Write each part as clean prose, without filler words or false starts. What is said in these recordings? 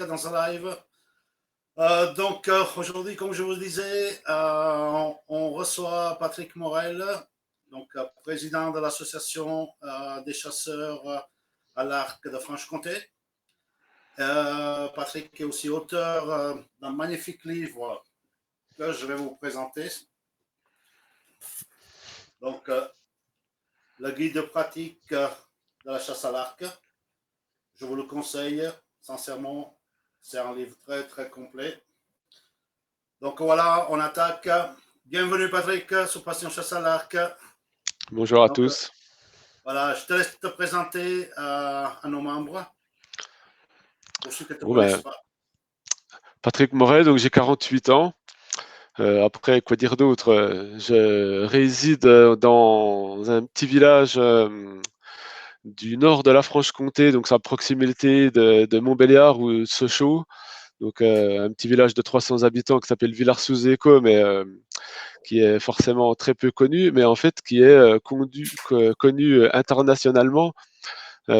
dans ce live. Aujourd'hui, comme je vous le disais, on reçoit Patrick Morel, donc président de l'association des chasseurs à l'Arc de Franche-Comté. Patrick est aussi auteur d'un magnifique livre que je vais vous présenter. Donc, le guide pratique de la chasse à l'arc. Je vous le conseille, sincèrement. C'est un livre très, très complet. Donc voilà, on attaque. Bienvenue Patrick sur Passion Chasse à l'Arc. Bonjour à tous. Voilà, je te laisse te présenter à nos membres. Pour ceux qui ne te Bon, connaissent pas. Patrick Morel, donc j'ai 48 ans. Après, quoi dire d'autre? Je réside dans un petit village du nord de la Franche-Comté, donc c'est à proximité de Montbéliard ou de Sochaux. Donc un petit village de 300 habitants qui s'appelle Villars-sous-Écot, mais qui est forcément très peu connu, mais en fait qui est connu internationalement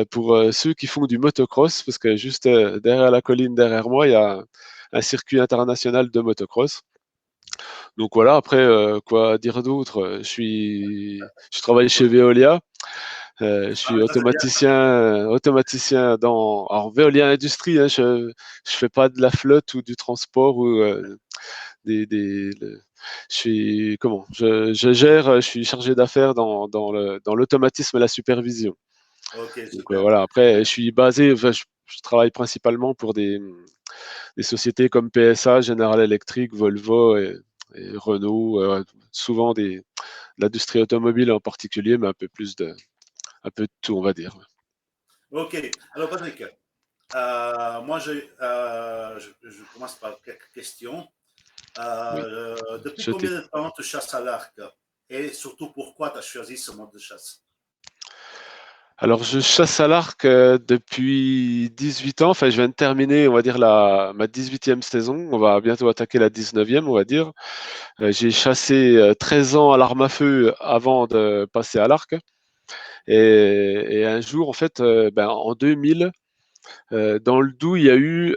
pour ceux qui font du motocross, parce que juste derrière la colline, derrière moi, il y a un circuit international de motocross. Donc voilà, après, quoi dire d'autre? Je travaille chez Veolia. Je suis automaticien dans alors Veolia Industrie. Hein, je fais pas de la flotte ou du transport ou je gère. Je suis chargé d'affaires dans l'automatisme et la supervision. Ok, Donc super. voilà. Après, je travaille principalement pour des sociétés comme PSA, General Electric, Volvo et Renault, souvent de l'industrie automobile en particulier, mais un peu de tout, on va dire. Ok, alors Patrick, moi je commence par quelques questions. Oui. Depuis combien de temps tu chasses à l'arc et surtout pourquoi tu as choisi ce mode de chasse? Alors, je chasse à l'arc depuis 18 ans. Enfin, je viens de terminer, on va dire, ma 18e saison. On va bientôt attaquer la 19e, on va dire. J'ai chassé 13 ans à l'arme à feu avant de passer à l'arc. Et un jour, en fait, en 2000, dans le Doubs, il y a eu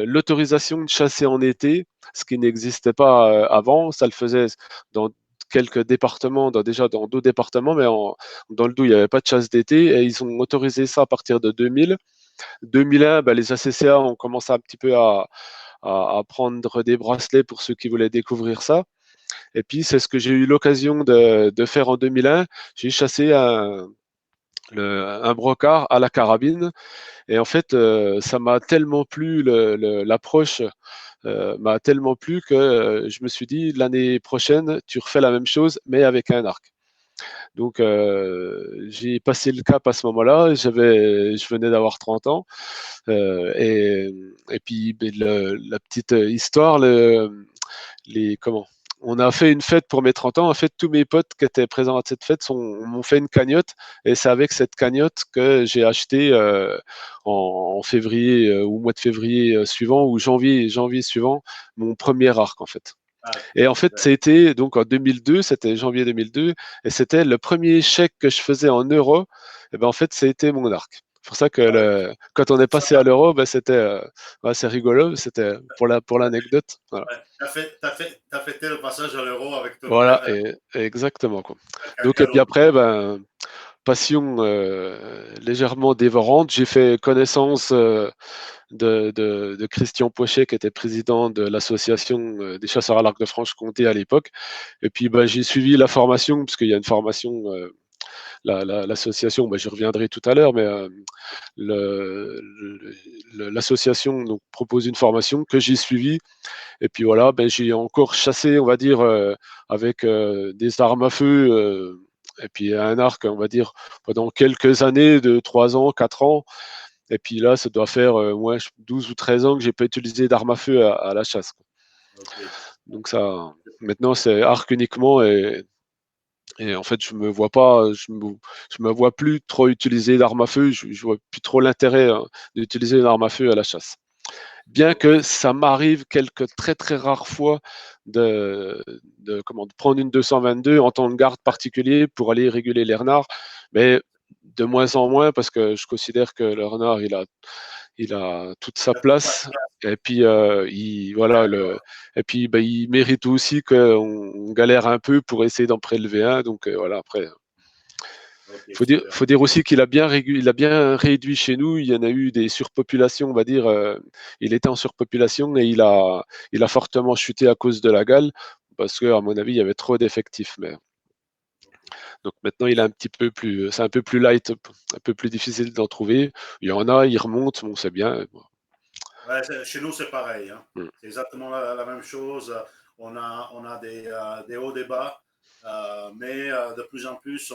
l'autorisation de chasser en été, ce qui n'existait pas avant. Ça le faisait dans quelques départements, déjà dans 2 départements, mais dans le Doubs, il n'y avait pas de chasse d'été et ils ont autorisé ça à partir de 2000. 2001, les ACCA ont commencé un petit peu à prendre des bracelets pour ceux qui voulaient découvrir ça. Et puis, c'est ce que j'ai eu l'occasion de faire en 2001. J'ai chassé un brocard à la carabine. Et en fait, ça m'a tellement plu, l'approche m'a tellement plu que je me suis dit, l'année prochaine, tu refais la même chose, mais avec un arc. Donc, j'ai passé le cap à ce moment-là. Je venais d'avoir 30 ans. Et puis, la petite histoire, comment on a fait une fête pour mes 30 ans. En fait, tous mes potes qui étaient présents à cette fête m'ont fait une cagnotte. Et c'est avec cette cagnotte que j'ai acheté en février, ou mois de février suivant, ou janvier suivant, mon premier arc, en fait. Et en fait, c'était donc en 2002, c'était janvier 2002, et c'était le premier chèque que je faisais en euros. Et ben en fait, c'était mon arc. C'est pour ça que quand on est passé à l'euro, c'était c'est rigolo, c'était pour l'anecdote. Voilà. T'as fêté le passage à l'euro avec ton Voilà, nouvelle exactement quoi. Donc et puis cadeau. après, passion légèrement dévorante, j'ai fait connaissance de Christian Pochet, qui était président de l'association des chasseurs à l'arc de Franche-Comté à l'époque. Et puis j'ai suivi la formation, parce qu'il y a une formation, l'association, j'y reviendrai tout à l'heure, mais l'association donc propose une formation que j'ai suivie. Et puis voilà, j'ai encore chassé, on va dire, avec des armes à feu. Et puis un arc, on va dire, pendant quelques années, de 3 ans, 4 ans. Et puis là, ça doit faire 12 ou 13 ans que j'ai pas utilisé d'armes à feu à la chasse. Okay. Donc ça, maintenant, c'est arc uniquement. Et en fait, je me vois plus trop utiliser d'armes à feu. Je vois plus trop l'intérêt d'utiliser une arme à feu à la chasse. Bien que ça m'arrive quelques très très rares fois de prendre une 222 en temps de garde particulier pour aller réguler les renards, mais de moins en moins, parce que je considère que le renard, il a toute sa Il a toute sa place. place. Et puis, et puis il mérite aussi qu'on galère un peu pour essayer d'en prélever un. Donc voilà, après. Ok, super. Faut dire aussi qu'il a il a bien réduit chez nous. Il y en a eu des surpopulations, on va dire. Il était en surpopulation et il a fortement chuté à cause de la gale, parce que, à mon avis, il y avait trop d'effectifs. Mais donc maintenant, il est un petit peu plus, c'est un peu plus light, un peu plus difficile d'en trouver. Il y en a, ils remontent, bon, c'est bien. Bon. Ouais, chez nous, c'est pareil, hein. Mm. C'est exactement la même chose. On a des hauts, des bas. Mais de plus en plus,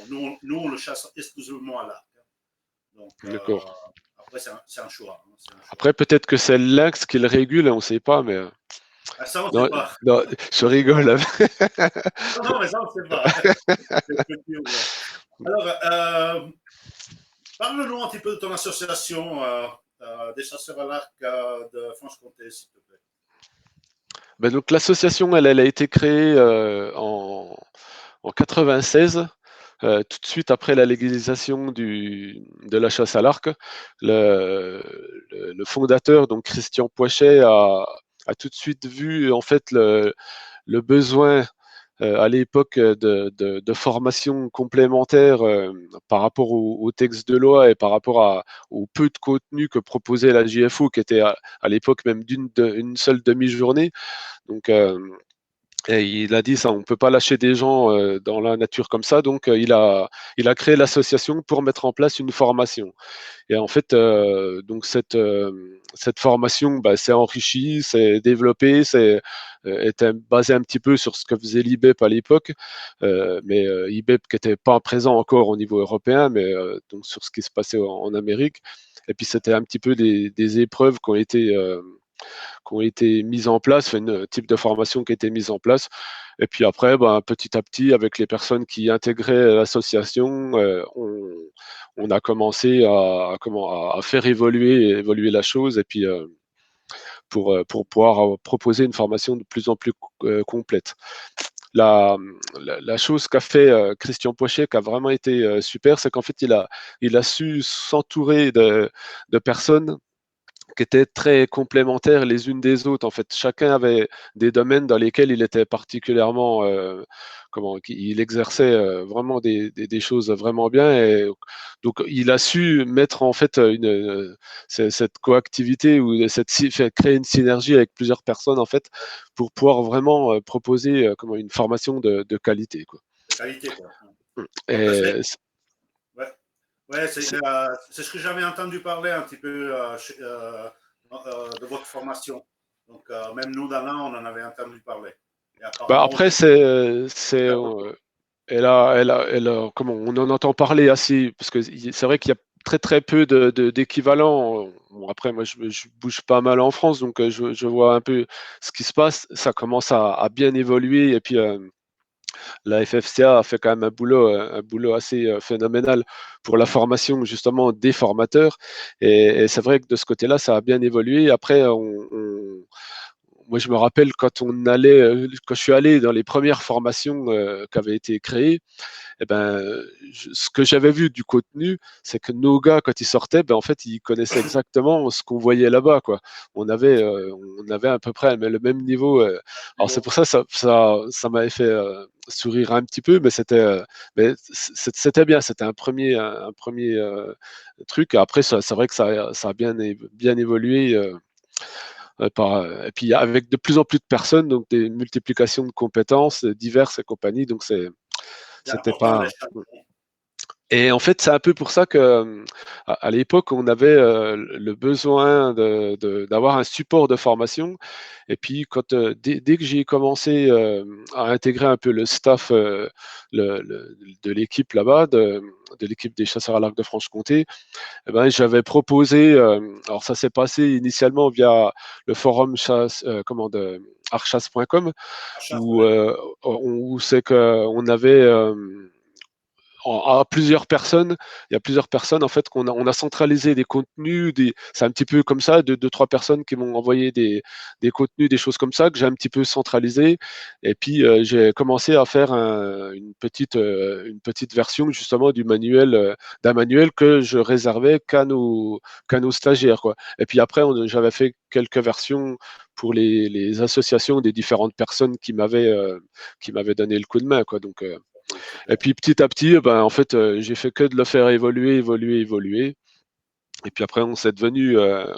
nous, on le chasse exclusivement à l'arc. Donc, D'accord. après, c'est un choix, hein, c'est un choix. Après, peut-être que c'est l'axe qui le régule, on ne sait pas, mais Ah, ça, on ne non, sait pas. non, je rigole. Non, non, mais ça, on ne sait pas. Alors, parle-nous un petit peu de ton association des chasseurs à l'arc de Franche-Comté, s'il te plaît. Ben donc l'association, elle a été créée en 96, tout de suite après la légalisation de la chasse à l'arc. Le, le fondateur, donc Christian Poichet, a tout de suite vu en fait le besoin à l'époque de formation complémentaire par rapport au texte de loi et par rapport au peu de contenu que proposait la JFO, qui était à l'époque même une seule demi-journée. Donc, et il a dit ça, on ne peut pas lâcher des gens dans la nature comme ça, donc il a créé l'association pour mettre en place une formation. Et en fait, donc cette formation bah, s'est enrichie, s'est développée, était basée un petit peu sur ce que faisait l'IBEP à l'époque, mais IBEP qui n'était pas présent encore au niveau européen, mais donc sur ce qui se passait en Amérique. Et puis c'était un petit peu des épreuves qui ont été mises en place, enfin, un type de formation qui a été mise en place. Et puis après, ben, petit à petit, avec les personnes qui intégraient l'association, on a commencé à faire évoluer la chose et puis pour pouvoir proposer une formation de plus en plus complète. La, la chose qu'a fait Christian Pochet, qui a vraiment été super, c'est qu'en fait, il a su s'entourer de personnes qui étaient très complémentaires les unes des autres. En fait, chacun avait des domaines dans lesquels il était particulièrement, il exerçait vraiment des choses vraiment bien. Et donc, il a su mettre en fait cette coactivité ou créer une synergie avec plusieurs personnes en fait pour pouvoir vraiment proposer une formation de qualité, quoi. De qualité, quoi. Donc, Et ouais, ouais c'est- c'est ce que j'avais entendu parler un petit peu de votre formation. Donc, même nous, d'Alain, on en avait entendu parler. Et bah apparemment, après, comment on en entend parler assez, parce que c'est vrai qu'il y a très très peu d'équivalents. Bon, après, moi, je bouge pas mal en France, donc je vois un peu ce qui se passe. Ça commence à bien évoluer, et puis la FFCA a fait quand même un boulot assez phénoménal pour la formation justement des formateurs. Et c'est vrai que de ce côté-là, ça a bien évolué. Après, moi, je me rappelle quand je suis allé dans les premières formations qui avaient été créées, eh ben, ce que j'avais vu du contenu, c'est que nos gars, quand ils sortaient, ben, en fait, ils connaissaient exactement ce qu'on voyait là-bas, quoi. On avait à peu près le même niveau. Alors c'est pour ça, ça m'avait fait sourire un petit peu, mais c'était bien. C'était un premier truc. Après, c'est vrai que ça a bien évolué. Et puis avec de plus en plus de personnes, donc des multiplications de compétences diverses et compagnie. Donc c'est c'était important pas. l'échange. Et en fait, c'est un peu pour ça que, à l'époque, on avait le besoin d'avoir un support de formation. Et puis, dès que j'ai commencé à intégrer un peu le staff de l'équipe là-bas, de l'équipe des chasseurs à l'arc de Franche-Comté, eh ben, j'avais proposé, alors ça s'est passé initialement via le forum archasse.com, À chaque où, fois. où c'est qu'on avait à plusieurs personnes. Il y a plusieurs personnes en fait on a centralisé des contenus, c'est un petit peu comme ça, deux, trois personnes qui m'ont envoyé des contenus, des choses comme ça que j'ai un petit peu centralisé. Et puis j'ai commencé à faire une petite version justement d'un manuel que je réservais qu'à nos stagiaires, quoi. Et puis après, j'avais fait quelques versions pour les associations des différentes personnes qui m'avaient donné le coup de main, quoi. Donc, c'est et bien. puis petit à petit, ben, en fait, j'ai fait que de le faire évoluer, évoluer, évoluer. Et puis après, on s'est devenu un,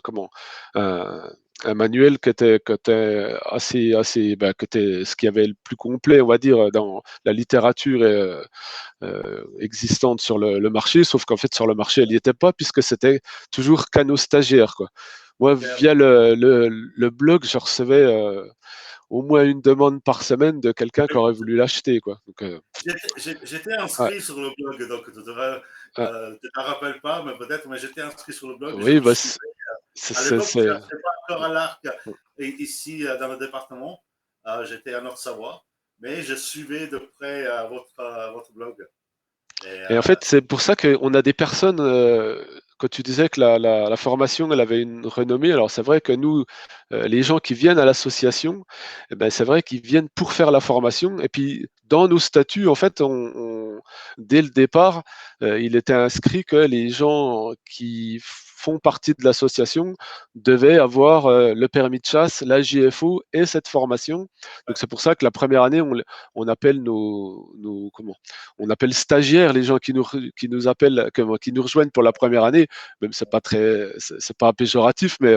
un manuel qui était ben, qui était ce qui avait le plus complet, on va dire, dans la littérature existante sur le marché. Sauf qu'en fait, sur le marché, elle n'y était pas puisque c'était toujours qu'à nos stagiaires, quoi. Moi, Super. via le blog, je recevais au moins une demande par semaine de quelqu'un qui aurait voulu l'acheter, quoi. Donc, J'étais ouais, inscrit sur le blog, donc ouais. tu ne te rappelles pas, mais peut-être, mais j'étais inscrit sur le blog et je Oui, vous bah, suivais. À c'est, l'époque, je c'est- n'étais pas encore à l'Arc et ici dans le département. J'étais à Nord-Savoie, mais je suivais de près votre blog. Et, Et en fait, c'est pour ça qu'on a des personnes, quand tu disais que la formation, elle avait une renommée, alors c'est vrai que nous, les gens qui viennent à l'association, eh ben, c'est vrai qu'ils viennent pour faire la formation. Et puis, dans nos statuts, en fait, dès le départ, il était inscrit que les gens qui font partie de l'association devaient avoir le permis de chasse, la JFO et cette formation. Donc, c'est pour ça que la première année, on appelle comment on appelle stagiaires les gens qui nous appellent, qui nous rejoignent pour la première année. Même c'est pas péjoratif, mais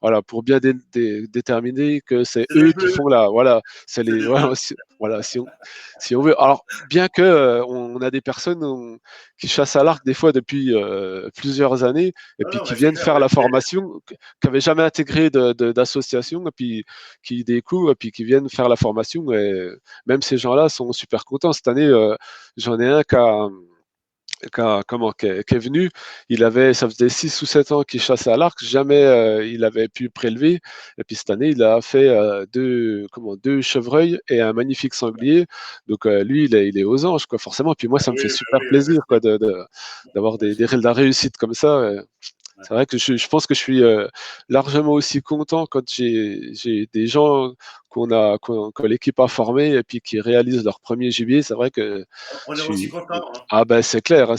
voilà, pour bien déterminer que c'est c'est des eux qui bleus, font voilà, c'est c'est les, des bleus. voilà, voilà, si on veut. Alors, bien que on a des personnes qui chassent à l'arc des fois depuis plusieurs années et Non, puis non, qui mais c'est viennent clair. faire la formation, qui n'avaient jamais intégré d'association et puis qui découvrent et puis qui viennent faire la formation. Et même ces gens-là sont super contents. Cette année, j'en ai un qui est venu. Ça faisait 6 ou 7 ans qu'il chassait à l'arc. Jamais il avait pu prélever. Et puis cette année, il a fait deux chevreuils et un magnifique sanglier. Donc lui, il est aux anges, quoi, forcément. Puis moi, ça me Oui, fait oui, super oui, plaisir, quoi, d'avoir oui, de la réussite comme ça. ouais. C'est vrai que je pense que je suis largement aussi content quand j'ai des gens que l'équipe a formés et puis qui réalisent leur premier gibier. C'est vrai que On je est aussi suis. content. Hein. Ah ben c'est clair, hein,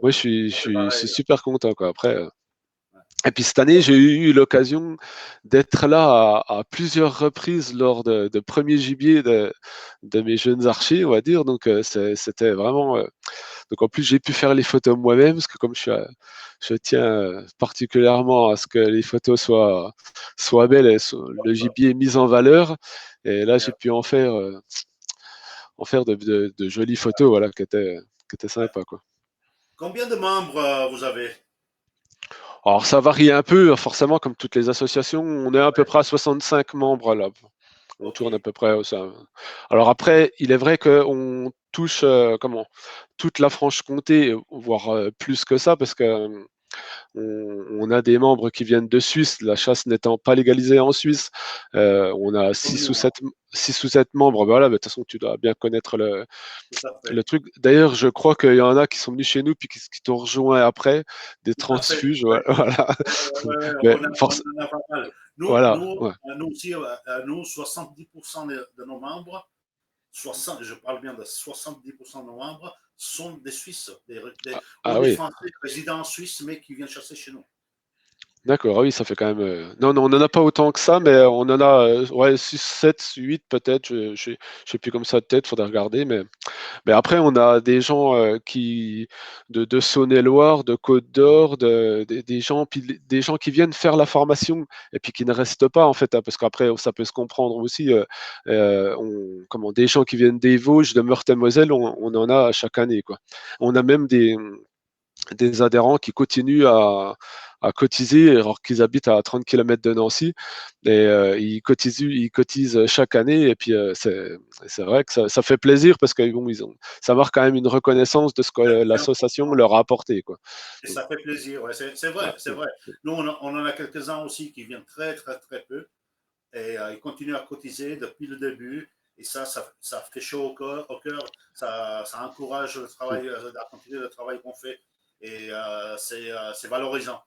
moi je C'est suis pareil. super content, quoi. Après, Ouais. et puis cette année, j'ai eu l'occasion d'être là à plusieurs reprises lors de premiers gibiers de mes jeunes archers, on va dire. Donc c'était vraiment. Donc en plus, j'ai pu faire les photos moi-même parce que je tiens particulièrement à ce que les photos soient belles, et le gibier est mis en valeur. Et là, j'ai Ouais. pu en faire de jolies photos, voilà, qui étaient Ouais. sympas, quoi. Combien de membres vous avez? Alors ça varie un peu, forcément, comme toutes les associations. On est à peu près à 65 membres là. On Ok. tourne à peu près au ça. Alors après, il est vrai qu'on touche toute la Franche-Comté, voire plus que ça, parce que on a des membres qui viennent de Suisse, la chasse n'étant pas légalisée en Suisse. On a Comme 6 ou nous, hein. 7, 6 ou 7 membres. Voilà, de toute façon, tu dois bien connaître Tout à le fait. truc. D'ailleurs, je crois qu'il y en a qui sont venus chez nous puis qui t'ont rejoint après, des Tout à fait. transfuges. Oui. Voilà. On, Mais on en a pas mal. voilà. Ouais. Nous aussi, nous, 70% de nos membres, 60, je parle bien de 70% de nos membres, sont des Suisses, Ah, ou ah des oui. Français résidents en Suisse, mais qui viennent chasser chez nous. D'accord, ah oui, ça fait quand même. Non, non, on n'en a pas autant que ça, mais on en a ouais, 6, 7, 8 peut-être. Je sais plus comme ça de tête, faudrait regarder. Mais après, on a des gens de Saône-et-Loire, de Côte-d'Or, des gens qui viennent faire la formation et puis qui ne restent pas, en fait, hein, parce qu'après, ça peut se comprendre aussi. Des gens qui viennent des Vosges, de Meurthe-et-Moselle, on en a chaque année, quoi. On a même des adhérents qui continuent à cotiser alors qu'ils habitent à 30 km de Nancy et ils cotisent chaque année et puis c'est vrai que ça fait plaisir parce que bon, ça marque quand même une reconnaissance de ce que C'est l'association important. leur a apporté, quoi. Et ça fait plaisir. Ouais, c'est Ouais, vrai, c'est vrai. Nous, on en a quelques-uns aussi qui viennent très, très, très peu. Et ils continuent à cotiser depuis le début. Et ça fait chaud au cœur, ça encourage le travail, à continuer le travail qu'on fait. Et c'est valorisant.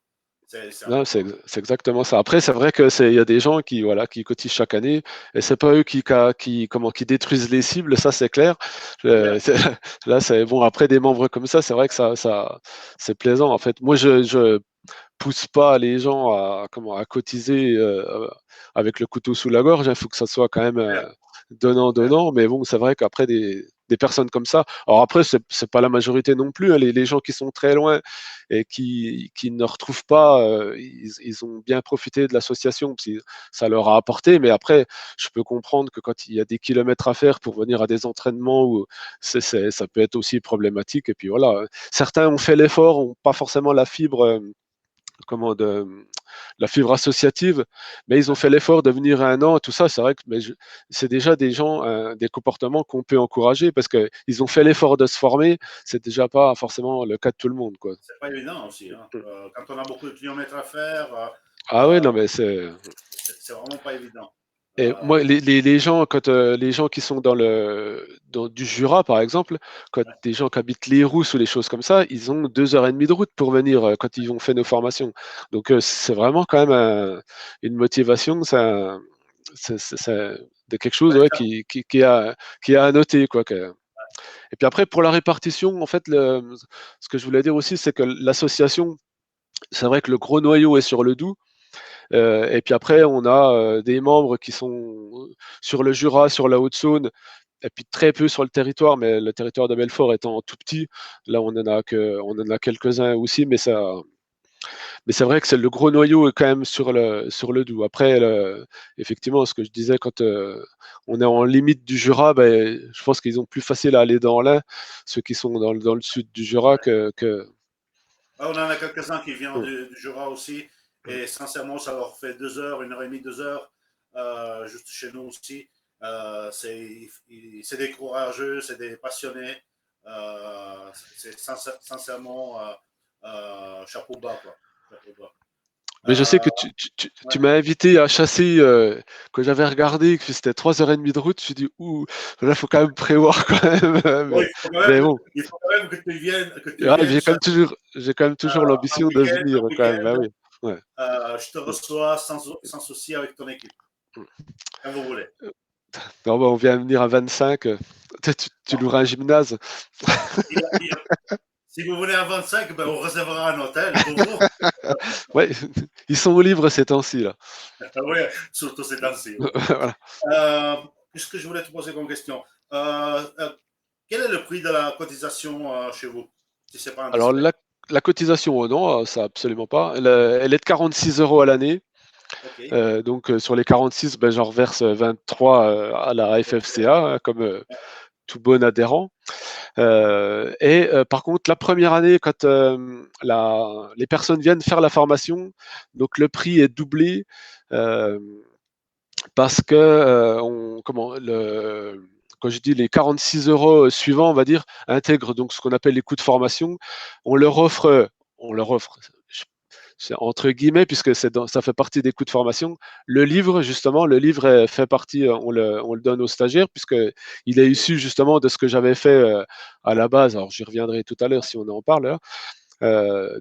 C'est Non, important. c'est exactement ça. Après, c'est vrai que il y a des gens qui, voilà, qui cotisent chaque année, et c'est pas eux qui détruisent les cibles, ça c'est clair. C'est clair. C'est- Là, c'est bon. Après, des membres comme ça, c'est vrai que c'est plaisant. En fait, moi, je pousse pas les gens à cotiser avec le couteau sous la gorge. Il faut que ça soit quand même Clair, clair. donnant-donnant. Mais bon, c'est vrai qu'après des personnes comme ça. Alors après, c'est pas la majorité non plus, hein. Les gens qui sont très loin et qui ne retrouvent pas, ils ont bien profité de l'association, parce que ça leur a apporté. Mais après, je peux comprendre que quand il y a des kilomètres à faire pour venir à des entraînements, où ça peut être aussi problématique. Et puis voilà, certains ont fait l'effort, ont pas forcément la fibre. Comment de la fibre associative, mais ils ont fait l'effort de venir à un an, tout ça, c'est vrai que c'est déjà des gens, des comportements qu'on peut encourager, parce qu'ils ont fait l'effort de se former, c'est déjà pas forcément le cas de tout le monde, quoi. C'est pas évident aussi, hein. Quand on a beaucoup de kilomètres à faire, Ah oui, euh, non, mais c'est. c'est vraiment pas évident. Et Euh, moi, les gens, quand les gens qui sont dans du Jura, par exemple, quand ouais, des gens qui habitent les Rousses ou les choses comme ça, ils ont 2 heures et demie de route pour venir quand ils ont fait nos formations. Donc c'est vraiment quand même une motivation, c'est de quelque chose, ouais, ouais, ça, qui a à noter, quoi. Et puis après, pour la répartition, en fait, ce que je voulais dire aussi, c'est que l'association, c'est vrai que le gros noyau est sur le Doubs. Et puis après, on a des membres qui sont sur le Jura, sur la Haute-Saône, et puis très peu sur le territoire, mais le territoire de Belfort étant tout petit, là on en a quelques-uns aussi, mais c'est vrai que c'est le gros noyau est quand même sur le Doubs. Après, effectivement, ce que je disais, quand on est en limite du Jura, ben, je pense qu'ils ont plus facile à aller dans l'Ain, ceux qui sont dans le sud du Jura, ouais. que... Ouais, on en a quelques-uns qui viennent du Jura aussi. Et sincèrement, ça leur fait 2 heures, 1 heure et demie, 2 heures, juste chez nous aussi. C'est des courageux, c'est des passionnés. C'est sincèrement chapeau bas, quoi. Chapeau bas. Mais je sais que Euh, tu ouais. m'as invité à chasser, que j'avais regardé, que c'était 3 heures et demie de route. Je me suis dit, ouh, là, il faut quand même prévoir quand même. Bon, Mais bon, il faut quand même que tu ouais, viennes j'ai quand même toujours un l'ambition de week-end. venir quand même. Bah oui, ouais. Je te reçois sans souci avec ton équipe, quand vous voulez. Non, bah, on vient venir à 25. Tu Bon. loueras un gymnase. Il- Si vous venez à 25, ben, on réservera un hôtel pour vous. Ouais, ils sont au livre ces temps-ci là. Oui, surtout ces temps-ci. Ouais. Voilà. Euh, Qu'est-ce que je voulais te poser comme question? Quel est le prix de la cotisation chez vous, si c'est pas Alors indiscret? la cotisation, non, ça absolument pas. Elle est de 46 euros à l'année. Ok, Donc sur les 46, ben, j'en reverse 23 à la ok, FFCA, hein, comme tout bon adhérent. Et par contre, la première année, quand les personnes viennent faire la formation, donc le prix est doublé euh, parce que quand je dis les 46 euros suivants, on va dire, intègrent donc ce qu'on appelle les coûts de formation. On leur offre, on leur offre, c'est entre guillemets, puisque ça fait partie des coûts de formation. Le livre, justement, le livre fait partie, on le donne aux stagiaires, puisqu'il est issu justement de ce que j'avais fait à la base. Alors, j'y reviendrai tout à l'heure si on en parle, hein.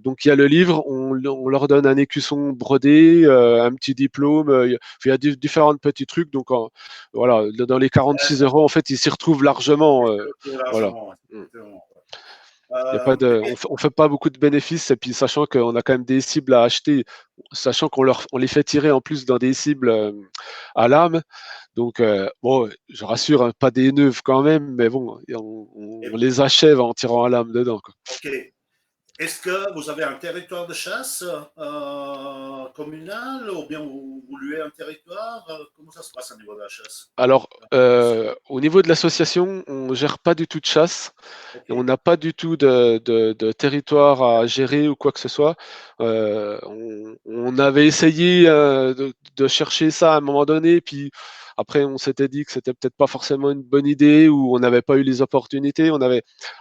Donc, il y a le livre, on leur donne un écusson brodé, un petit diplôme, il y a différents petits trucs. Donc, voilà, dans les 46 euros, en fait, ils s'y retrouvent largement. Voilà. largement. Mm. Exactement. Il y a pas Et de, on fait pas beaucoup de bénéfices, et puis sachant qu'on a quand même des cibles à acheter, sachant on les fait tirer en plus dans des cibles à l'âme. Donc bon, je rassure, hein, pas des neuves quand même, mais bon, on et- les achève en tirant à l'âme dedans, quoi. ok. Est-ce que vous avez un territoire de chasse communal ou bien vous louez un territoire? Comment ça se passe au niveau de la chasse? Alors, au niveau de l'association, on gère pas du tout de chasse. Ok. Et on n'a pas du tout de territoire à gérer ou quoi que ce soit. On avait essayé de chercher ça à un moment donné, puis après on s'était dit que c'était peut-être pas forcément une bonne idée, ou on n'avait pas eu les opportunités.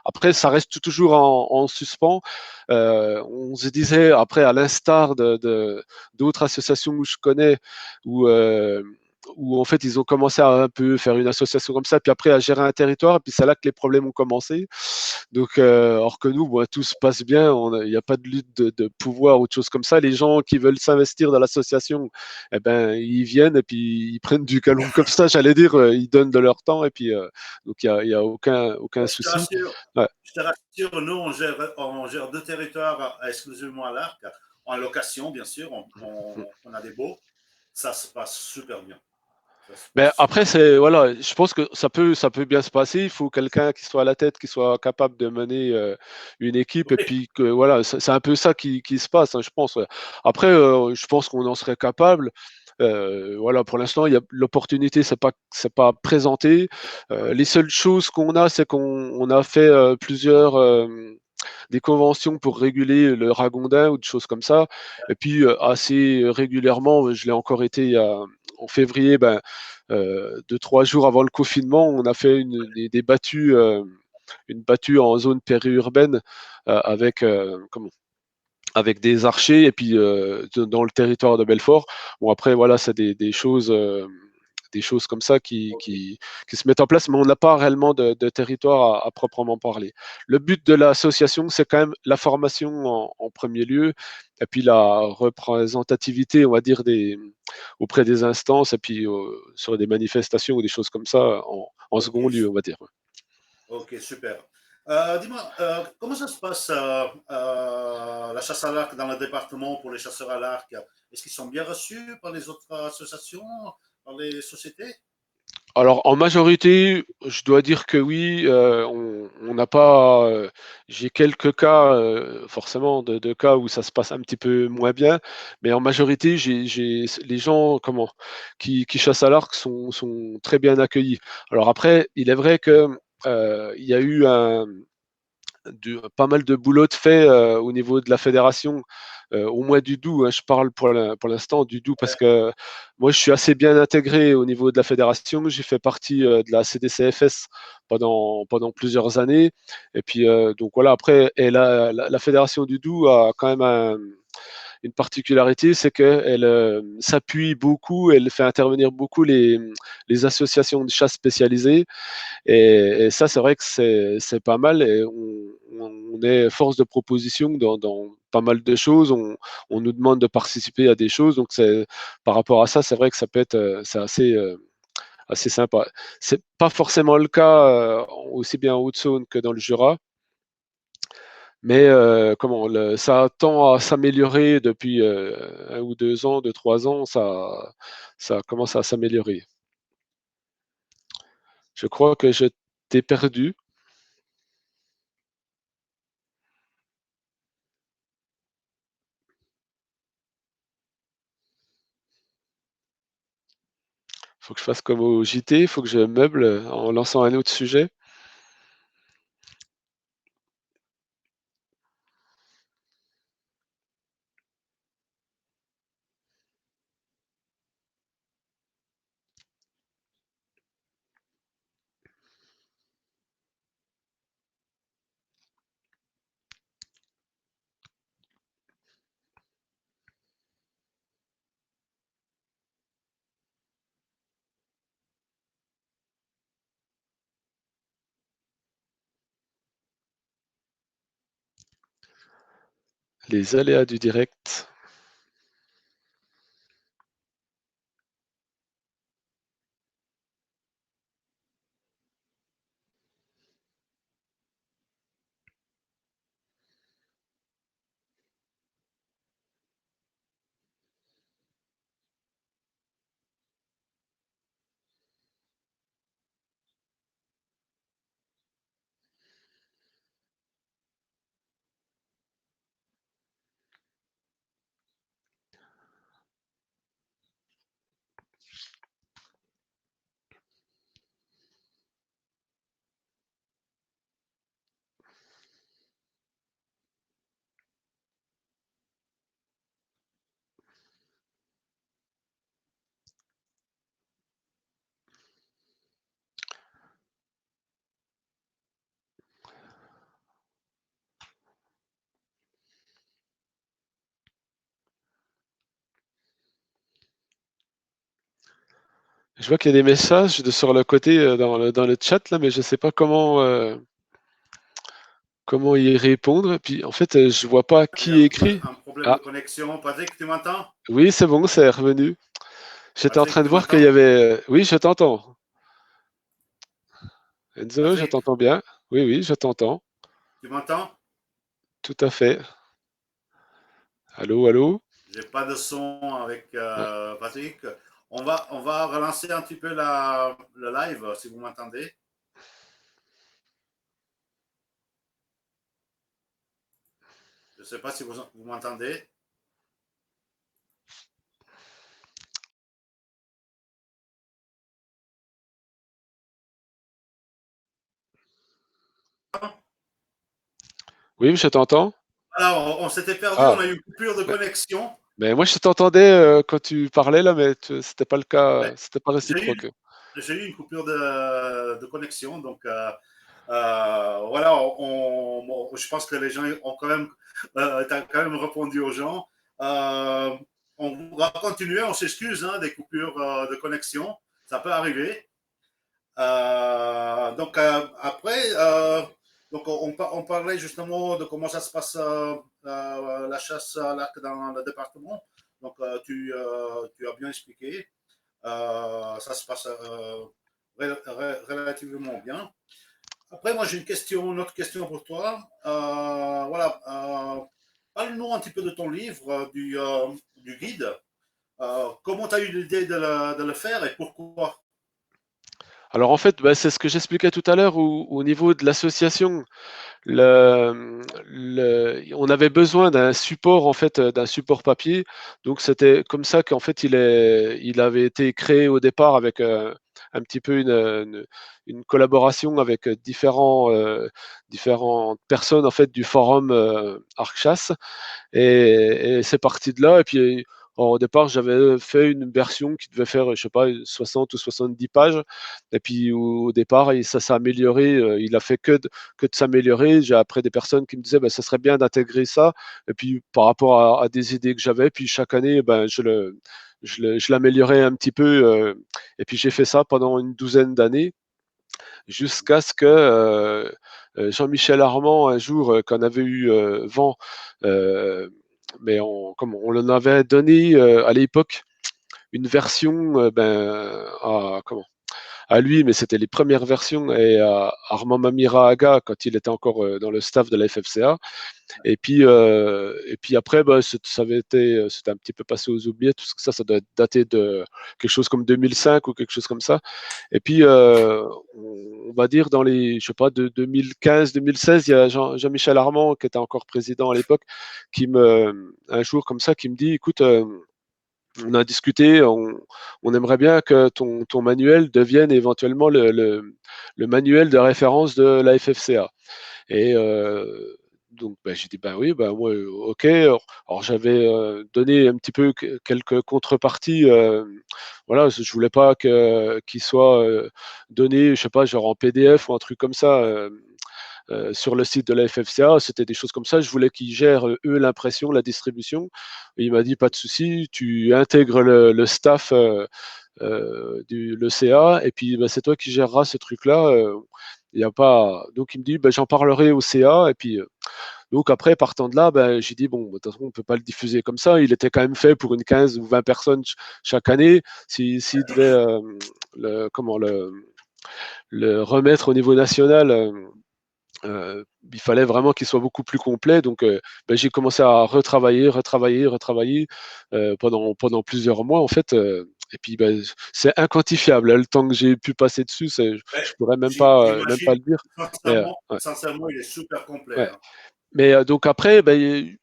Après, ça reste toujours en suspens. On se disait après, à l'instar d'autres associations où je connais, où où en fait ils ont commencé à un peu faire une association comme ça, puis après à gérer un territoire, et puis c'est là que les problèmes ont commencé. Donc, or que nous, bon, tout se passe bien, il n'y a pas de lutte de pouvoir ou de choses comme ça. Les gens qui veulent s'investir dans l'association, eh ben, ils viennent et puis ils prennent du galon comme ça, j'allais dire, ils donnent de leur temps et puis donc il y a aucun Je te souci. rassure, Ouais. nous, on gère deux territoires exclusivement à l'arc, en location, bien sûr. On a des baux. Ça se passe super bien. Ça se Mais passe après, super bien. c'est voilà, je pense que ça peut bien se passer. Il faut quelqu'un qui soit à la tête, qui soit capable de mener une équipe, et Oui, puis que voilà, c'est un peu ça qui se passe, hein, je pense. Ouais. Après, je pense qu'on en serait capable. Voilà, pour l'instant, il y a l'opportunité, c'est pas présenté. Les seules choses qu'on a, c'est qu'on a fait plusieurs des conventions pour réguler le ragondin ou des choses comme ça. Et puis assez régulièrement, je l'ai encore été en février, ben, 2-3 jours avant le confinement, on a fait des battues, une battue en zone périurbaine avec comment avec des archers et puis dans le territoire de Belfort. Bon après voilà, c'est des choses comme ça qui se mettent en place, mais on n'a pas réellement de territoire à proprement parler. Le but de l'association, c'est quand même la formation en premier lieu, et puis la représentativité, on va dire, auprès des instances, et puis sur des manifestations ou des choses comme ça en ok, second lieu, on va dire. ok, super. Dis-moi, comment ça se passe la chasse à l'arc dans le département pour les chasseurs à l'arc? Est-ce qu'ils sont bien reçus par les autres associations, par les sociétés? Alors en majorité, je dois dire que oui, on n'a pas, j'ai quelques cas, forcément de cas où ça se passe un petit peu moins bien, mais en majorité, j'ai les gens qui chassent à l'arc sont très bien accueillis. Alors après, il est vrai que, il y a eu pas mal de boulot de fait au niveau de la fédération, au moins du Doubs, hein, je parle pour l'instant du Doubs parce que moi je suis assez bien intégré au niveau de la fédération. J'ai fait partie de la CDCFS pendant plusieurs années. Et puis donc voilà, après, et la fédération du Doubs a quand même une particularité, c'est qu'elle s'appuie beaucoup, elle fait intervenir beaucoup les associations de chasse spécialisées. Et ça, c'est vrai que c'est pas mal. Et on est force de proposition dans pas mal de choses. On nous demande de participer à des choses. Donc, par rapport à ça, c'est vrai que ça peut être c'est assez sympa. C'est pas forcément le cas aussi bien en Haute-Saône que dans le Jura. Mais ça tend à s'améliorer depuis 1 ou 2 ans, 2, 3 ans. Ça commence à s'améliorer. Je crois que je t'ai perdu. Faut que je fasse comme au JT, faut que je meuble en lançant un autre sujet. Les aléas du direct. Je vois qu'il y a des messages sur le côté dans le chat là, mais je sais pas comment y répondre. Puis en fait, je vois pas Il y qui a écrit. un problème de Ah, connexion. Patrick, tu m'entends? oui, c'est bon, c'est revenu. J'étais en train Patrick, de tu voir qu'il y m'entends? avait. Oui, je t'entends. Enzo, je Patrick, t'entends bien. Oui, oui, je t'entends. tu m'entends? Tout à fait. Allô, allô? J'ai pas de son avec Ah, Patrick. On va relancer un petit peu le live, si vous m'entendez. Je ne sais pas si vous m'entendez. oui, je t'entends. Alors, on s'était perdu, on Ah, a eu une coupure de mais, connexion. mais moi je t'entendais quand tu parlais là, mais c'était pas le Ouais. cas, c'était pas J'ai réciproque. eu, j'ai eu une coupure de connexion. Donc, voilà, je pense que les gens ont quand même, t'as quand même répondu aux gens. Euh, on va continuer, on s'excuse hein, des coupures de connexion. Ça peut arriver. Donc après, on parlait justement de comment ça se passe la chasse à l'arc dans le département. Donc tu as bien expliqué. Ça se passe relativement bien. Après, moi j'ai une autre question pour toi. Voilà, parle-nous un petit peu de ton livre, du guide. Comment tu as eu l'idée de le faire et pourquoi? Alors en fait, bah, c'est ce que j'expliquais tout à l'heure au niveau de l'association. On avait besoin d'un support en fait, d'un support papier. Donc c'était comme ça qu'en fait il avait été créé au départ avec un petit peu une collaboration avec différentes personnes en fait du forum ArcChasse. Et c'est parti de là. Et puis, au départ, j'avais fait une version qui devait faire, je sais pas, 60 ou 70 pages. Et puis, au départ, ça s'est amélioré. Il a fait que de s'améliorer. J'ai après des personnes qui me disaient, ben, ça serait bien d'intégrer ça. Et puis, par rapport à des idées que j'avais, puis chaque année, ben, je l'améliorais un petit peu. Et puis, j'ai fait ça pendant une douzaine d'années jusqu'à ce que Jean-Michel Armand, un jour, qu'on avait eu vent, euh, mais comme on en avait donné à l'époque une version à lui, mais c'était les premières versions, et à Armand Mamira-Aga quand il était encore dans le staff de la FFCA. Et puis après, bah, c'était un petit peu passé aux oubliettes, parce que ça doit être daté de quelque chose comme 2005 ou quelque chose comme ça. Et puis, on va dire dans les, je sais pas, de 2015-2016, il y a Jean-Michel Armand, qui était encore président à l'époque, un jour comme ça, qui me dit, écoute, on a discuté, on aimerait bien que ton manuel devienne éventuellement le manuel de référence de la FFCA. Et donc, ben, j'ai dit, ben oui, ben moi, ok. Alors, j'avais donné un petit peu quelques contreparties. Voilà, je voulais pas qu'il soit donné, je sais pas, genre en PDF ou un truc comme ça. Sur le site de la FFCA, c'était des choses comme ça. Je voulais qu'ils gèrent, eux, l'impression, la distribution. Et il m'a dit, pas de souci, tu intègres le staff du l'ECA, et puis bah, c'est toi qui géreras ce truc-là. Il y a pas... Donc il me dit, bah, j'en parlerai au CA, et puis donc après, partant de là, bah, j'ai dit, bon, de toute façon, on ne peut pas le diffuser comme ça. Il était quand même fait pour une 15 ou 20 personnes chaque année. S'il devait comment, le remettre au niveau national, il fallait vraiment qu'il soit beaucoup plus complet. Donc, ben, j'ai commencé à retravailler pendant plusieurs mois, en fait. Et puis, ben, c'est inquantifiable, hein, le temps que j'ai pu passer dessus. Je pourrais même pas J'imagine, le dire. Mais, ouais, sincèrement, il est super complet. ouais. Hein. Mais donc après, ben,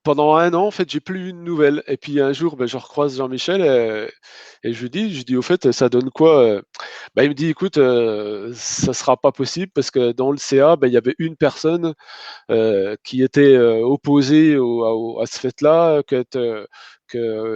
pendant un an, en fait, j'ai plus eu de nouvelles. Et puis un jour, ben, je recroise Jean-Michel, et je lui dis, au fait, ça donne quoi? Ben, il me dit, écoute, ça sera pas possible, parce que dans le CA, ben, il y avait une personne qui était opposée à ce fait-là,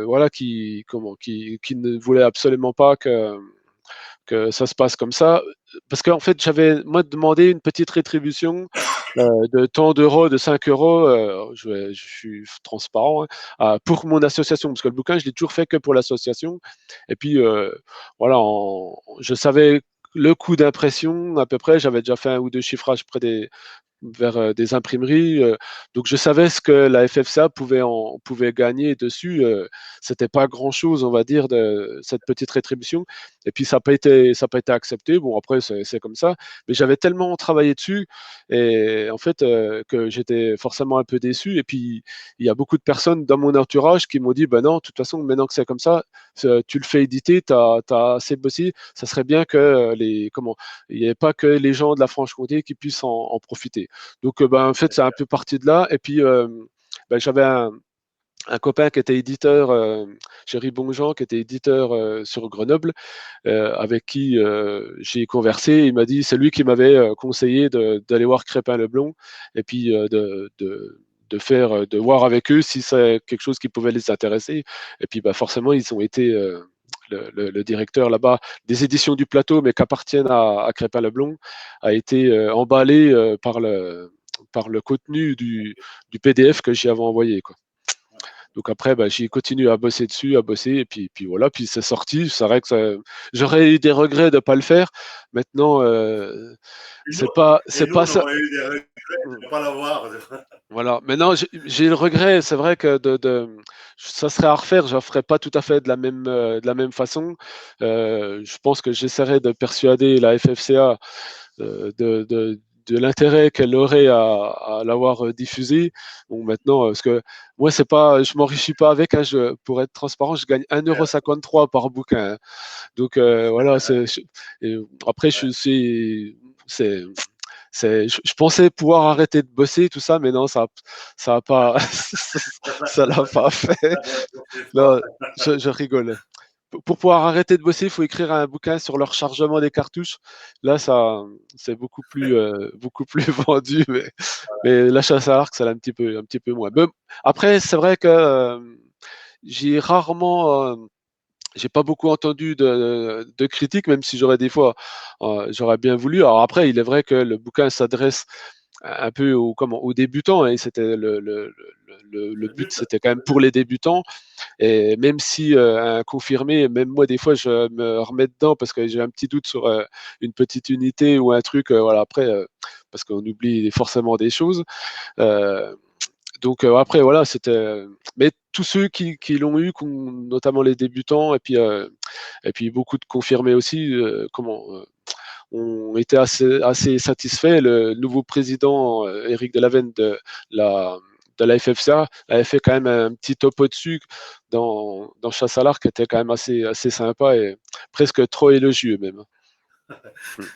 voilà, qui ne voulait absolument pas que ça se passe comme ça. Parce qu'en fait, j'avais moi demandé une petite rétribution de tant d'euros, de 5 euros, je suis transparent, hein, pour mon association, parce que le bouquin, je l'ai toujours fait que pour l'association. Et puis, voilà, je savais le coût d'impression à peu près, j'avais déjà fait un ou deux chiffrages près vers des imprimeries. Donc je savais ce que la FFCA pouvait gagner dessus. C'était pas grand-chose, on va dire, de cette petite rétribution. Et puis ça n'a pas été accepté. Bon, après, c'est comme ça. Mais j'avais tellement travaillé dessus et en fait que j'étais forcément un peu déçu. Et puis il y a beaucoup de personnes dans mon entourage qui m'ont dit, ben non, de toute façon, maintenant que c'est comme ça, tu le fais éditer, tu as assez bossé. Ça serait bien que il n'y ait pas que les gens de la Franche-Comté qui puissent en profiter. Donc, ben, en fait, c'est un peu parti de là. Et puis, ben, j'avais un copain qui était éditeur, Géry Bonjean, qui était éditeur sur Grenoble, avec qui j'ai conversé. Il m'a dit, c'est lui qui m'avait conseillé d'aller voir Crépin-Leblond et puis de voir avec eux si c'est quelque chose qui pouvait les intéresser. Et puis, bah, forcément, ils ont été le directeur là-bas des éditions du Plateau, mais qui appartiennent à Crépin-Leblond, a été emballé par le contenu du PDF que j'y avais envoyé, quoi. Donc après, bah, j'ai continué à bosser dessus, à bosser, et puis voilà, puis c'est sorti. C'est vrai que j'aurais eu des regrets de ne pas le faire. Maintenant, Et c'est nous, pas on ça. aurait eu des regrets Mm. de ne pas l'avoir. Voilà. Maintenant, j'ai le regret. C'est vrai que ça serait à refaire. Je ne ferais pas tout à fait de la même façon. Je pense que j'essaierai de persuader la FFCA de l'intérêt qu'elle aurait à l'avoir diffusé. Bon, maintenant, parce que moi, c'est pas, je m'enrichis pas avec. Hein, pour être transparent, je gagne 1,53 € par bouquin. Hein. Donc voilà, et après, Ouais. c'est, je pensais pouvoir arrêter de bosser, tout ça, mais non, ça a pas, ça l'a pas fait. Non, je rigole. Pour pouvoir arrêter de bosser, il faut écrire un bouquin sur le rechargement des cartouches. Là, c'est beaucoup plus vendu, mais la chasse à l'arc, c'est un petit peu moins. Mais après, c'est vrai que j'ai rarement, j'ai pas beaucoup entendu de critiques, même si j'aurais des fois, j'aurais bien voulu. Alors après, il est vrai que le bouquin s'adresse un peu aux débutants, hein, et c'était le C'est le but, but. c'était quand même pour les débutants. Et même si un confirmé, même moi, des fois, je me remets dedans parce que j'ai un petit doute sur une petite unité ou un truc. Voilà, après, parce qu'on oublie forcément des choses. Euh, donc après, voilà, c'était. Mais tous ceux qui l'ont eu, notamment les débutants, et puis beaucoup de confirmés aussi, ont été assez satisfaits. Le nouveau président, Éric Delavenne la, de la FFCA, avait fait quand même un petit top au-dessus dans Chasse à l'arc, qui était quand même assez sympa et presque trop élogieux même.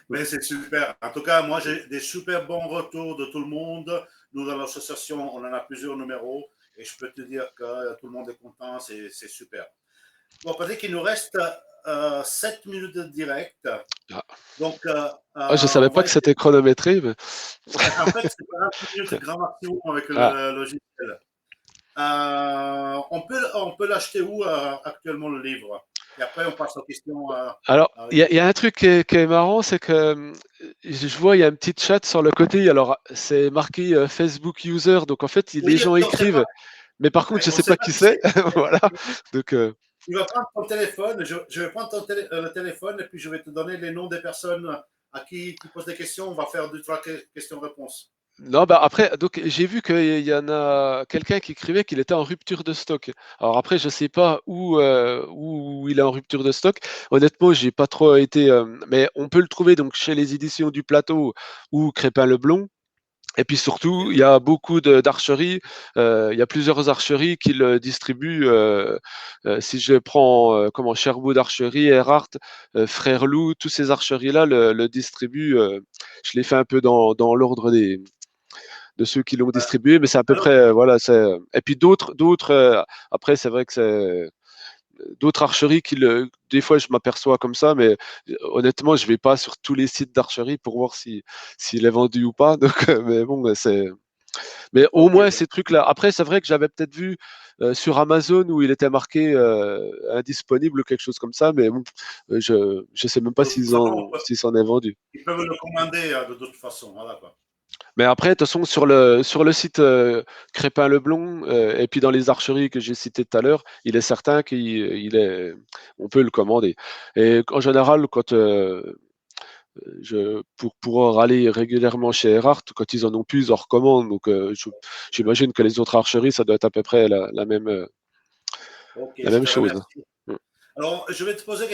Mais c'est super. En tout cas, moi, j'ai des super bons retours de tout le monde. Nous, dans l'association, on en a plusieurs numéros. Et je peux te dire que tout le monde est content. C'est super. Bon, peut-être qu'il nous reste 7 minutes de direct. Ah. Donc, Ah, je savais on pas va que essayer. c'était chronométré. Mais... En fait, c'est 40 minutes grand maximum avec Ah. le logiciel. On peut l'acheter où actuellement le livre? Et après, on passe aux questions Alors, avec il y a un truc qui est marrant, c'est que je vois, il y a une petite chat sur le côté. Alors, c'est marqué Facebook user. Donc, en fait, les Oui, gens on sait pas. écrivent. Mais par contre, Ouais, je on sais sait pas pas qui qui c'est. c'est. Voilà. Donc, Tu vas prendre ton téléphone, je vais prendre le téléphone et puis je vais te donner les noms des personnes à qui tu poses des questions. On va faire deux, trois questions-réponses. non, bah après, donc j'ai vu qu'il y en a quelqu'un qui écrivait qu'il était en rupture de stock. Alors après, je sais pas où il est en rupture de stock. Honnêtement, j'ai pas trop été, mais on peut le trouver donc chez les éditions du Plateau ou Crépin-Leblond. Et puis Ok. surtout, il y a beaucoup d'archeries. Il y a plusieurs archeries qui le distribuent. Si je prends comment Sherwood Archery, Erhardt, Frère Loup, tous ces archeries-là le distribuent. Je l'ai fait un peu dans l'ordre de ceux qui l'ont distribué, mais c'est à peu Alors, près voilà. Et puis d'autres. Après, c'est vrai que c'est d'autres archeries des fois je m'aperçois comme ça, mais honnêtement, je vais pas sur tous les sites d'archerie pour voir s'il est vendu ou pas. Donc, mais bon, mais au ok. moins ces trucs-là. Après, c'est vrai que j'avais peut-être vu sur Amazon où il était marqué indisponible ou quelque chose comme ça, mais bon, je sais même pas De toute façon, s'ils s'en est vendu. ils peuvent le commander de toute façon. Voilà, quoi. Mais après, de toute façon, sur le site Crépin-Leblon, et puis dans les archeries que j'ai citées tout à l'heure, il est certain on peut le commander. Et en général, pour aller régulièrement chez Erhardt, quand ils en ont plus, ils en recommandent. Donc, j'imagine que les autres archeries, ça doit être à peu près Ok, la je même te chose. remercie. Alors, je vais te poser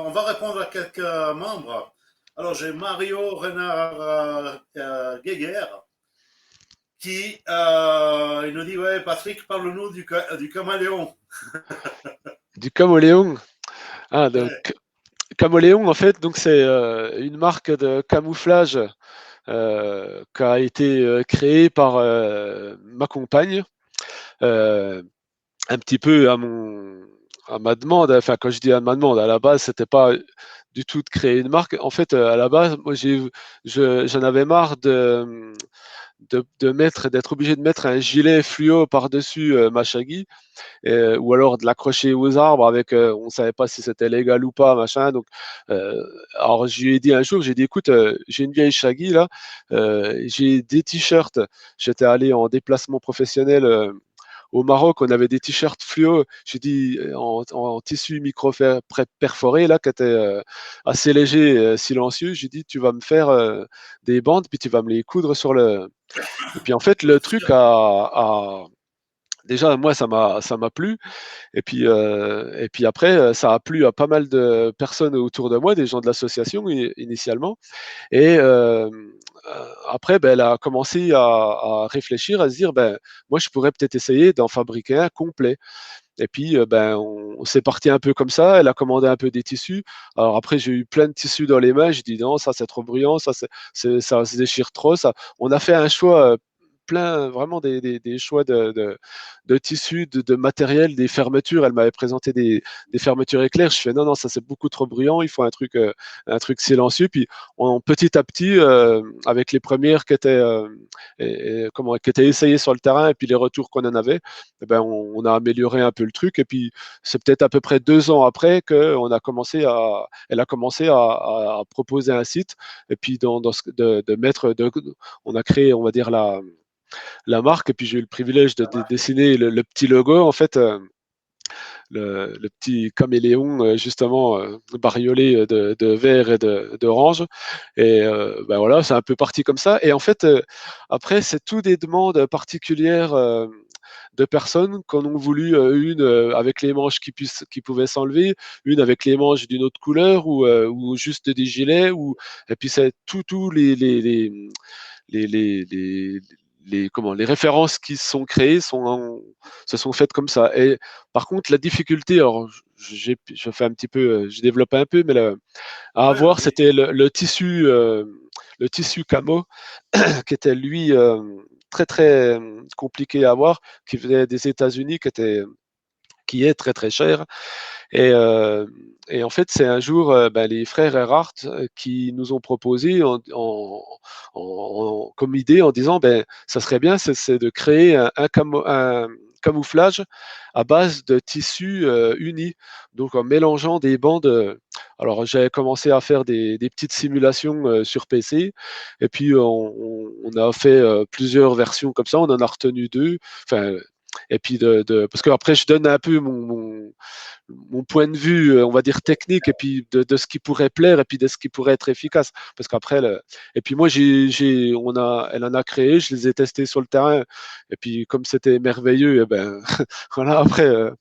on va répondre à quelques membres. Alors, j'ai Mario Renard Guéguer qui il nous dit, ouais, Patrick, parle-nous du caméléon. Du caméléon. Ah, Ouais, Caméléon, en fait, donc c'est une marque de camouflage qui a été créée par ma compagne, euh, un petit peu à ma demande. Enfin, quand je dis à ma demande, à la base, c'était pas du tout de créer une marque. En fait, à la base, moi, j'en avais marre d'être obligé de mettre un gilet fluo par-dessus ma Shaggy, ou alors de l'accrocher aux arbres avec, on savait pas si c'était légal ou pas, machin. Donc, alors je lui ai dit un jour, j'ai dit, écoute, j'ai une vieille Shaggy là, j'ai des t-shirts. J'étais allé en déplacement professionnel au Maroc, on avait des t-shirts fluo, j'ai dit en tissu perforé là, qui était assez léger, silencieux. J'ai dit, tu vas me faire des bandes, puis tu vas me les coudre sur le. Et puis en fait, le truc déjà moi ça m'a plu. Et puis après, ça a plu à pas mal de personnes autour de moi, des gens de l'association initialement. Et après, ben, elle a commencé à réfléchir, à se dire, ben, moi, je pourrais peut-être essayer d'en fabriquer un complet. Et puis, ben, on s'est parti un peu comme ça. Elle a commandé un peu des tissus. Alors après, j'ai eu plein de tissus dans les mains. J'ai dit non, ça c'est trop bruyant, ça se déchire trop. Ça. On a fait un choix plein, vraiment des choix de tissus, de matériel, des fermetures. Elle m'avait présenté des fermetures éclairs. Je fais non, non, ça c'est beaucoup trop bruyant. Il faut un truc silencieux. Puis petit à petit, avec les premières qui étaient essayées sur le terrain et puis les retours qu'on en avait, eh ben, on a amélioré un peu le truc. Et puis, c'est peut-être à peu près 2 ans après elle a commencé à proposer un site. Et puis, de mettre, on a créé, on va dire, la marque. Et puis, j'ai eu le privilège de ça marche. dessiner le petit logo, en fait. Le petit caméléon, justement, bariolé de vert et d'orange. Et ben voilà, c'est un peu parti comme ça. Et en fait, après, c'est tout des demandes particulières de personnes qui en ont voulu une avec les manches qui pouvaient s'enlever, une avec les manches d'une autre couleur, ou juste des gilets. Et puis, c'est tous les, les références qui sont créées se sont faites comme ça. Et par contre, la difficulté, alors je fais un petit peu, je développe un peu, mais à Ouais, avoir, vas-y. c'était le tissu camo, qui était lui très très compliqué à avoir, qui venait des États-Unis, qui est très très cher. Et, euh, et en fait, c'est un jour ben, les frères Erhardt qui nous ont proposé comme idée en disant, ben, ça serait bien, c'est de créer un camouflage à base de tissus unis, donc en mélangeant des bandes. Alors, j'avais commencé à faire des petites simulations sur PC, et puis on a fait plusieurs versions comme ça. On en a retenu deux. Enfin, et puis parce que après je donne un peu mon point de vue, on va dire technique, et puis de ce qui pourrait plaire, et puis de ce qui pourrait être efficace. Parce qu'après, et puis moi, elle en a créé, je les ai testés sur le terrain, et puis comme c'était merveilleux, et ben voilà, après.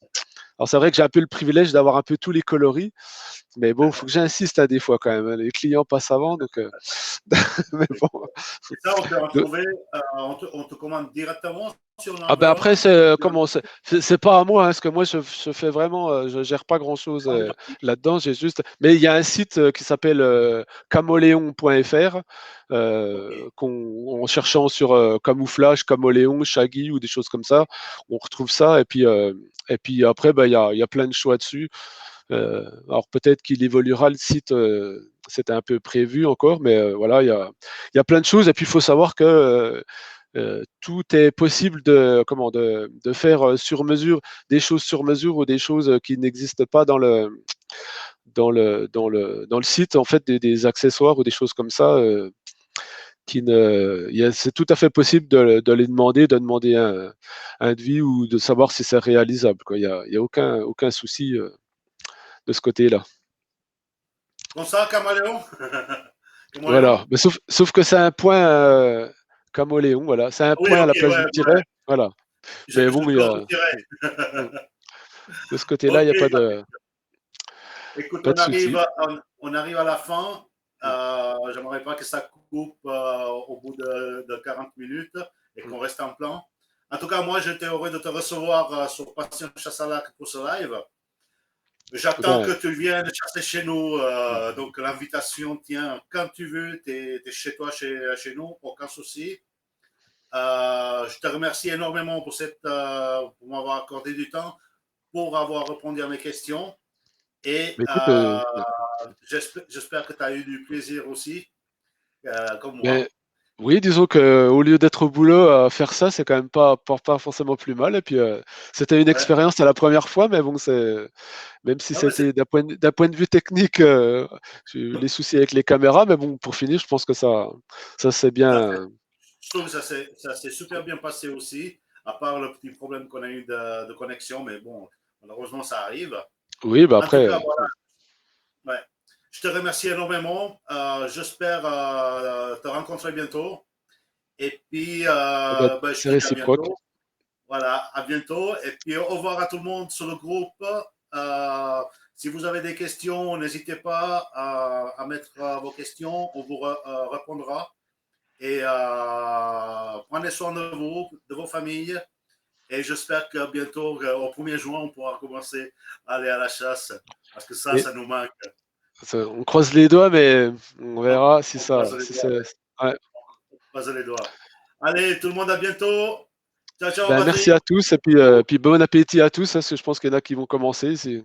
Alors c'est vrai que j'ai un peu le privilège d'avoir un peu tous les coloris, mais bon, il faut que j'insiste à des fois quand même, hein. Les clients passent avant, donc. Mais bon. Et ça, on peut retrouver, on te commande directement sur Ah ben après, l'envoi. c'est pas à moi, hein, parce que moi je fais vraiment, je gère pas grand-chose là-dedans. J'ai juste, mais il y a un site qui s'appelle camoléon.fr, Ok. en cherchant sur camouflage, camoléon, shaggy ou des choses comme ça, on retrouve ça. Et puis après, ben, il y a plein de choix dessus. Alors peut-être qu'il évoluera le site. C'était un peu prévu encore, mais voilà, il y a plein de choses. Et puis il faut savoir que tout est possible de faire sur mesure, des choses sur mesure, ou des choses qui n'existent pas dans le site, en fait, des accessoires ou des choses comme ça. c'est tout à fait possible de les demander, de demander un devis ou de savoir si c'est réalisable, quoi. Il y a aucun souci de ce côté-là. Comme ça, Caméléon? Caméléon? Voilà. Mais sauf que c'est un point camoléon, voilà. C'est un Oui, point à ok, la place ouais, du ouais. tiret. Voilà. Mais Je bon, corrigerai. mm, de ce côté-là, il Ok, n'y a écoute, pas de souci. on arrive à la fin. Mm, J'aimerais pas que ça coupe au bout de 40 minutes et mm. qu'on reste en plan. En tout cas, moi, j'étais heureux de te recevoir sur Passion Chasse à l'Arc pour ce live. Eh J'attends que ben, tu viennes chasser chez nous. mm. Donc, l'invitation tient quand tu veux. Tu es, chez toi, chez nous, aucun souci. Je te remercie énormément pour m'avoir accordé du temps, pour avoir répondu à mes questions. Et Mais écoute, j'espère que tu as eu du plaisir aussi, comme mais moi. oui, disons que au lieu d'être au boulot à faire ça, c'est quand même pas forcément plus mal. Et puis, c'était une Ouais. expérience à la première fois, mais bon, même si Ah ouais, c'était d'un point de vue technique, j'ai eu les soucis avec les caméras, mais bon, pour finir, je pense que ça s'est bien. je trouve que ça s'est super bien passé aussi, à part le petit problème qu'on a eu de connexion, mais bon, malheureusement, ça arrive. Oui, bah En tout cas, après, voilà. Ouais. Je te remercie énormément. J'espère te rencontrer bientôt. Et puis, bah, ben, je c'est te dis à réciproque. bientôt. Voilà, à bientôt. Et puis, au revoir à tout le monde sur le groupe. Euh, si vous avez des questions, n'hésitez pas à mettre vos questions. On vous répondra. Et prenez soin de vous, de vos familles. Et j'espère que bientôt, au 1er juin, on pourra commencer à aller à la chasse. Parce que Et ça nous manque. on croise les doigts, mais on verra si On croise les si doigts. c'est. Ouais. On croise les doigts. Allez, tout le monde, à bientôt. Ciao, ciao, Ben, merci Patrick. à tous et puis bon appétit à tous, hein, parce que je pense qu'il y en a qui vont commencer. Ça Ils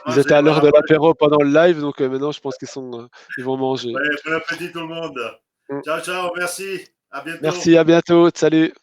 marche, étaient à l'heure voilà. de l'apéro pendant le live, donc maintenant je pense ils vont manger. Ouais, bon appétit tout le monde. Mm. Ciao, ciao, merci. À bientôt. Merci, à bientôt, salut.